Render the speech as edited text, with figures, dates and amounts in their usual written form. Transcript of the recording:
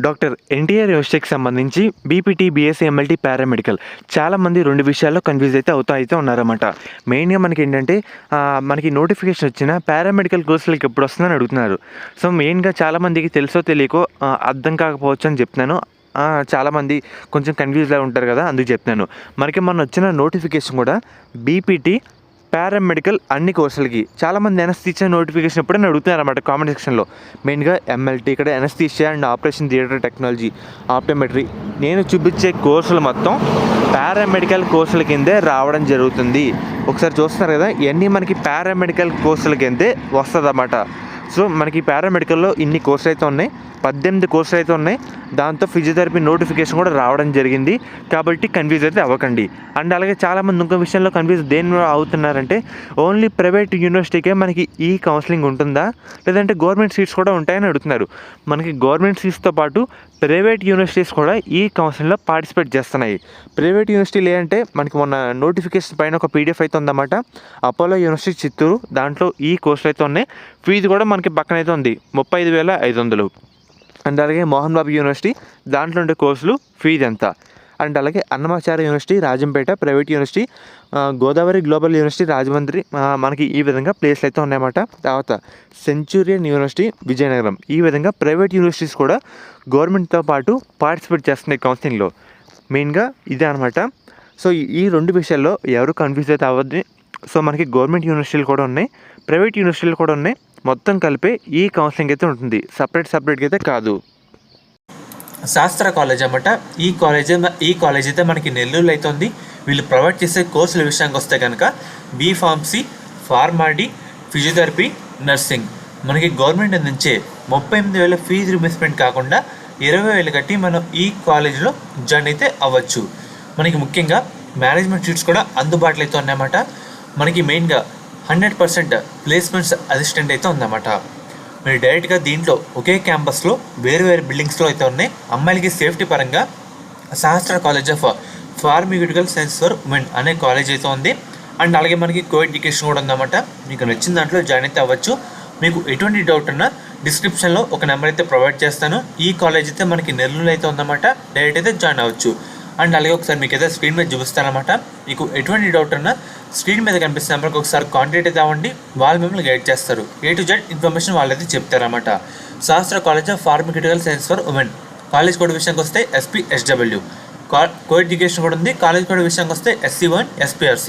Doctor NTR యూనివర్సిటీకి సంబంధించి BPT, BSc, MLT, paramedical చాలామంది 2 విషయాల్లో కన్‌ఫ్యూజ్ అయితే ఉన్నారన్నమాట. మెయిన్‌గా మనకేంటంటే మనకి నోటిఫికేషన్ వచ్చిన పారామెడికల్ కోర్సులకి ఎప్పుడొస్తుందని అడుగుతున్నారు. సో, మెయిన్‌గా చాలామందికి తెలుసో తెలియకో అర్థం కాకపోవచ్చు అని చెప్తున్నాను. చాలామంది కొంచెం కన్‌ఫ్యూజ్‌లా ఉంటారు కదా! అందుకు చెప్తున్నాను. మనకి మొన్న వచ్చిన నోటిఫికేషన్ కూడా బీపీటీ, పారామెడికల్ అన్ని కోర్సులకి. చాలామంది అనస్థీషియా నోటిఫికేషన్ ఎప్పుడైనా అడుగుతున్నారన్నమాట కామెంట్ సెక్షన్‌లో. మెయిన్‌గా ఎంఎల్టీ ఇక్కడ anaesthesia and operation theatre technology, optometry. నేను చూపించే కోర్సులు మొత్తం పారామెడికల్ కోర్సుల కిందే రావడం జరుగుతుంది. ఒకసారి చూస్తున్నారు కదా! ఇవన్నీ మనకి పారామెడికల్ కోర్సుల కిందే వస్తదన్నమాట. సో, మనకి పారామెడికల్‌లో ఇన్ని కోర్సులు అయితే ఉన్నాయి. 18 కోర్సులు అయితే ఉన్నాయి. దాంతో ఫిజియోథెరపీ నోటిఫికేషన్ కూడా రావడం జరిగింది. కాబట్టి కన్‌ఫ్యూజ్ అయితే అవ్వకండి. అండ్ అలాగే చాలామంది ఇంకో విషయంలో కన్‌ఫ్యూజ్ దేని అవుతున్నారంటే ఓన్లీ ప్రైవేట్ యూనివర్సిటీకే మనకి ఈ కౌన్సిలింగ్ ఉంటుందా? లేదంటే గవర్నమెంట్ సీట్స్ కూడా ఉంటాయని అడుగుతున్నారు. మనకి గవర్నమెంట్ సీట్స్‌తో పాటు ప్రైవేట్ యూనివర్సిటీస్ కూడా ఈ కౌన్సిలింగ్‌లో పార్టిసిపేట్ చేస్తున్నాయి. ప్రైవేట్ యూనివర్సిటీలు ఏంటంటే మనకి మొన్న నోటిఫికేషన్ పైన ఒక పీడిఎఫ్ అయితే ఉందన్నమాట. అపోలో యూనివర్సిటీ చిత్తూరు దాంట్లో ఈ కోర్సులు అయితే ఉన్నాయి. ఫీజు కూడా మనకి పక్కనైతే ఉంది 35,500. అండ్ అలాగే మోహన్ బాబు యూనివర్సిటీ దాంట్లో ఉండే కోర్సులు ఫీజు ఎంత. అండ్ అలాగే Annamacharya university Rajampet private university, Godavari global university Rajahmundry, మనకి ఈ విధంగా ప్లేస్లు అయితే ఉన్నాయన్నమాట. తర్వాత సెంచూరియన్ యూనివర్సిటీ విజయనగరం. ఈ విధంగా ప్రైవేట్ యూనివర్సిటీస్ కూడా గవర్నమెంట్తో పాటు పార్టిసిపేట్ చేస్తున్నాయి కౌన్సిలింగ్లో. మెయిన్గా ఇదే అనమాట. సో, ఈ 2 విషయాల్లో ఎవరు కన్ఫ్యూజ్ అయితే అవ్వద్దు. సో, మనకి గవర్నమెంట్ యూనివర్సిటీలు కూడా ఉన్నాయి, ప్రైవేట్ యూనివర్సిటీలు కూడా ఉన్నాయి. మొత్తం కలిపే ఈ కౌన్సిలింగ్ అయితే ఉంటుంది. సపరేట్గా అయితే కాదు. శాస్త్ర కాలేజ్ అన్నమాట. ఈ కాలేజ్ అయితే మనకి నెల్లూరులో అయితే ఉంది. వీళ్ళు ప్రొవైడ్ చేసే కోర్సుల విషయానికి వస్తే కనుక బీఫార్మసీ, ఫార్మాడీ, ఫిజియోథెరపీ, నర్సింగ్. మనకి గవర్నమెంట్ అందించే 38,000 ఫీజు రిమర్స్మెంట్ కాకుండా 20,000 కట్టి మనం ఈ కాలేజ్లో జాయిన్ అయితే అవ్వచ్చు. మనకి ముఖ్యంగా మేనేజ్మెంట్ సీట్స్ కూడా అందుబాటులో అయితే ఉన్నాయన్నమాట. మనకి మెయిన్గా 100% ప్లేస్మెంట్స్ అసిస్టెంట్ అయితే ఉందన్నమాట. మీరు డైరెక్ట్గా దీంట్లో ఒకే క్యాంపస్లో వేరు బిల్డింగ్స్లో అయితే ఉన్నాయి. అమ్మాయిలకి సేఫ్టీ పరంగా శాస్త్ర college of pharmaceutical science for women అనే కాలేజ్ అయితే ఉంది. అండ్ అలాగే మనకి కో ఎడ్యుకేషన్ కూడా ఉందన్నమాట. మీకు నచ్చిన దాంట్లో జాయిన్ అయితే అవ్వచ్చు. మీకు ఎటువంటి డౌట్ ఉన్నా డిస్క్రిప్షన్లో ఒక నెంబర్ అయితే ప్రొవైడ్ చేస్తాను. ఈ కాలేజ్ అయితే మనకి నెల్లూరులో అయితే ఉందన్నమాట. డైరెక్ట్ అయితే జాయిన్ అవ్వచ్చు. అండ్ అలాగే ఒకసారి మీకు అయితే స్క్రీన్ మీద చూపిస్తానమాట. మీకు ఎటువంటి డౌట్ ఉన్నా స్క్రీన్ మీద కనిపిస్తున్న నెంబర్కి ఒకసారి కాంటాక్ట్ అయితే అవ్వండి. వాళ్ళు మిమ్మల్ని గైడ్ చేస్తారు. A to Z ఇన్ఫర్మేషన్ వాళ్ళైతే చెప్తారన్నమాట. శాస్త్ర college of pharmaceutical science for women. College code విషయానికి వస్తే SPSW. కో ఎడ్యుకేషన్ కూడా ఉంది. కాలేజ్ కోడ్ విషయానికి వస్తే SC1 SPRC.